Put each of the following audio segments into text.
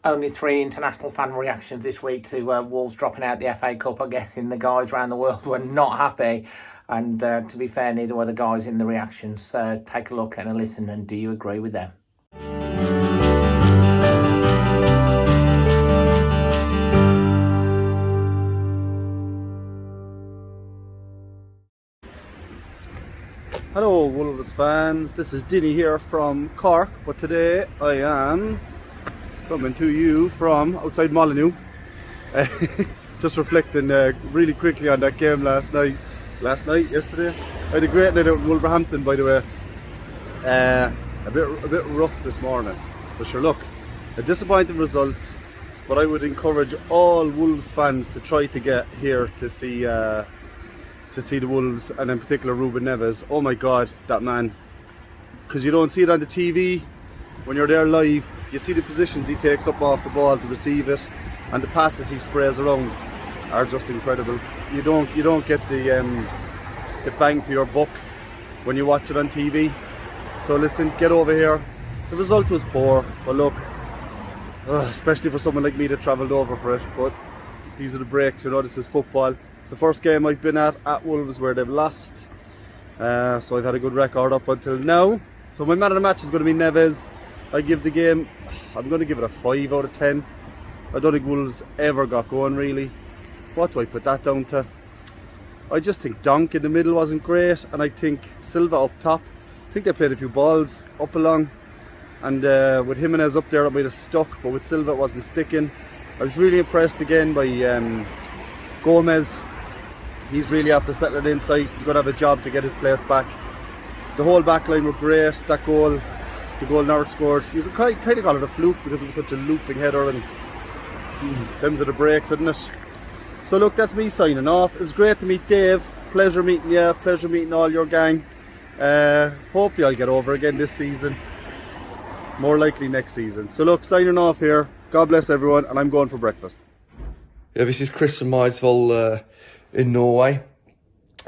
Only 3 international fan reactions this week to Wolves dropping out the FA Cup. I'm guessing the guys around the world were not happy. And to be fair, neither were the guys in the reactions. Take a look and a listen, and do you agree with them? Hello Wolves fans, this is Dinny here from Cork, but today I am coming to you from outside Molyneux. Just reflecting really quickly on that game yesterday. I had a great night out in Wolverhampton, by the way. A bit rough this morning. So sure, look, a disappointing result, but I would encourage all Wolves fans to try to get here to see the Wolves, and in particular Ruben Neves. Oh my God, that man. Because you don't see it on the TV when you're there live. You see the positions he takes up off the ball to receive it, and the passes he sprays around are just incredible. You don't get the bang for your buck when you watch it on TV. So listen, get over here. The result was poor, but look, especially for someone like me that travelled over for it. But these are the breaks, this is football. It's the first game I've been at Wolves where they've lost. So I've had a good record up until now. So my man of the match is going to be Neves. I'm going to give it a 5 out of 10. I don't think Wolves ever got going really. What do I put that down to? I just think Donk in the middle wasn't great, and I think Silva up top. I think they played a few balls up along, and with Jimenez up there it might have stuck, but with Silva it wasn't sticking. I was really impressed again by Gomez. He's really after settling inside. He's going to have a job to get his place back. The whole back line were great. That goal, the goal Norwich scored, you could kind of call it a fluke because it was such a looping header, and them's are the breaks, isn't it? So look, that's me signing off. It was great to meet Dave. Pleasure meeting you. Pleasure meeting all your gang. Hopefully I'll get over again this season. More likely next season. So look, signing off here. God bless everyone, and I'm going for breakfast. Yeah, this is Chris from Eidsvoll in Norway.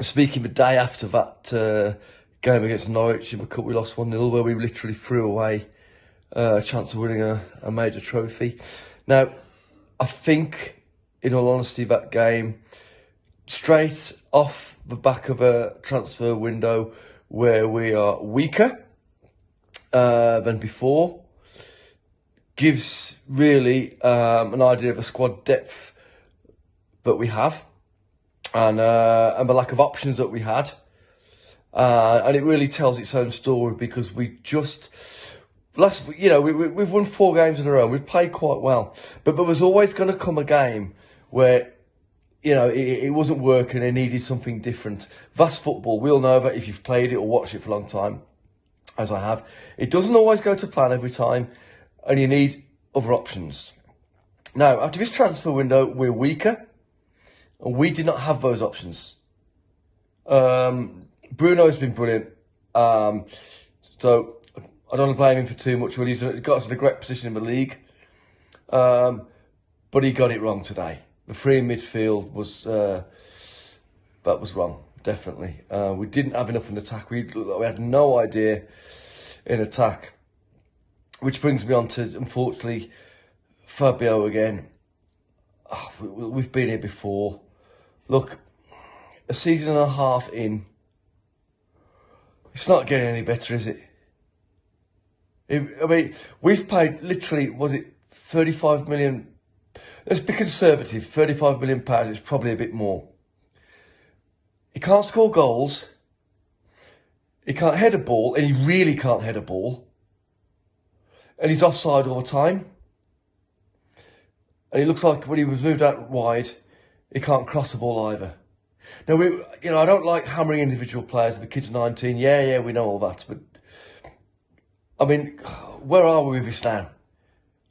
Speaking the day after that game against Norwich in the cup, we lost 1-0, where we literally threw away a chance of winning a major trophy. Now, I think, in all honesty, that game, straight off the back of a transfer window where we are weaker than before, gives really an idea of a squad depth that we have, and the lack of options that we had, and it really tells its own story, because we just we've won 4 games in a row. We've played quite well, but there was always going to come a game where it wasn't working and needed something different. That's football. We all know that if you've played it or watched it for a long time, as I have. It doesn't always go to plan every time, and you need other options. Now, after this transfer window, we're weaker, and we did not have those options. Bruno's been brilliant, so I don't want to blame him for too much. He's got us in a great position in the league, but he got it wrong today. The 3 in midfield was wrong, definitely. We didn't have enough in attack. We had no idea in attack, which brings me on to, unfortunately, Fabio again. We've been here before. Look, a season and a half in, it's not getting any better, is it? I mean, we've paid literally, was it 35 million? Let's be conservative, 35 million pounds, it's probably a bit more. He can't score goals. He can't head a ball, and he really can't head a ball. And he's offside all the time. And he looks like when he was moved out wide, he can't cross the ball either. Now, I don't like hammering individual players. The kid's 19. Yeah, we know all that. But, I mean, where are we with this now?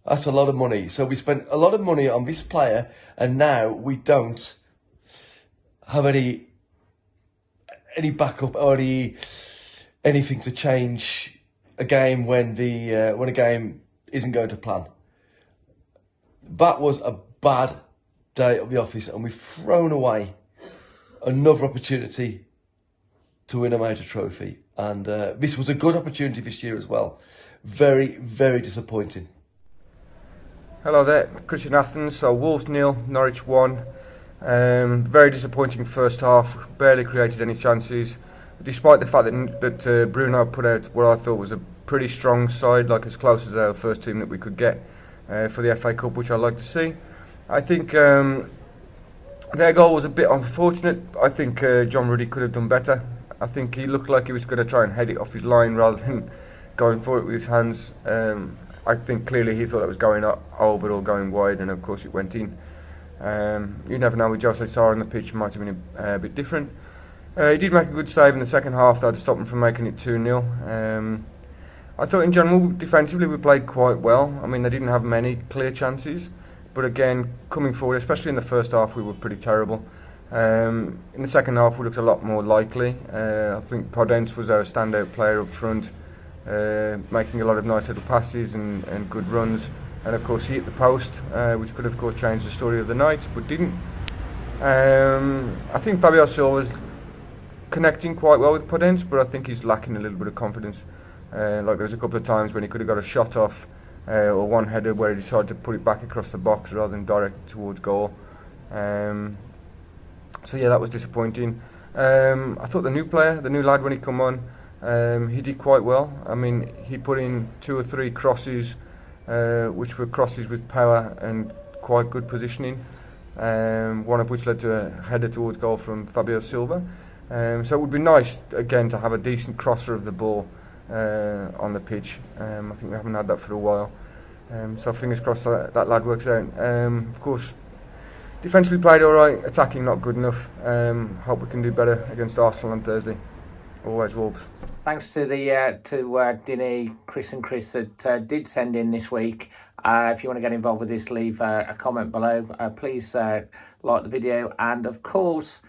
That's a lot of money. So we spent a lot of money on this player, and now we don't have any backup or anything to change a game when a game isn't going to plan. That was a bad day at the office, and we've thrown away another opportunity to win a major trophy. And this was a good opportunity this year as well. Very, very disappointing. Hello there, Chris in Athens. So Wolves 0, Norwich 1. Very disappointing first half, barely created any chances, despite the fact that Bruno put out what I thought was a pretty strong side, like as close as our first team that we could get for the FA Cup, which I like to see. I think their goal was a bit unfortunate. I think John Ruddy could have done better. I think he looked like he was going to try and head it off his line rather than going for it with his hands. I think clearly he thought it was going over or going wide, and of course it went in. You never know, with Jose Sarr on the pitch, it might have been a bit different. He did make a good save in the second half, though, to stop him from making it 2-0. I thought in general, defensively, we played quite well. I mean, they didn't have many clear chances, but again, coming forward, especially in the first half, we were pretty terrible. In the second half, we looked a lot more likely. I think Podence was our standout player up front, making a lot of nice little passes and good runs. And of course, he hit the post, which could have, of course, changed the story of the night, but didn't. I think Fabio Silva's connecting quite well with Podence, but I think he's lacking a little bit of confidence. Like there was a couple of times when he could have got a shot off, or one header where he decided to put it back across the box rather than direct it towards goal. So yeah, that was disappointing. I thought the new lad when he come on, he did quite well. I mean, he put in 2 or 3 crosses, which were crosses with power and quite good positioning. One of which led to a header towards goal from Fabio Silva. So it would be nice again to have a decent crosser of the ball on the pitch. I think we haven't had that for a while. So fingers crossed that lad works out. Of course, defensively played all right, attacking not good enough. Hope we can do better against Arsenal on Thursday. Always Wolves. Thanks to Dinny, Chris and Chris that did send in this week. If you want to get involved with this, leave a comment below. Please like the video, and of course,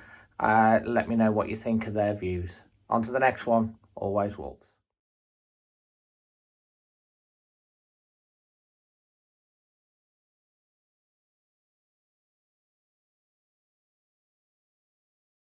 let me know what you think of their views. On to the next one. Always Wolves.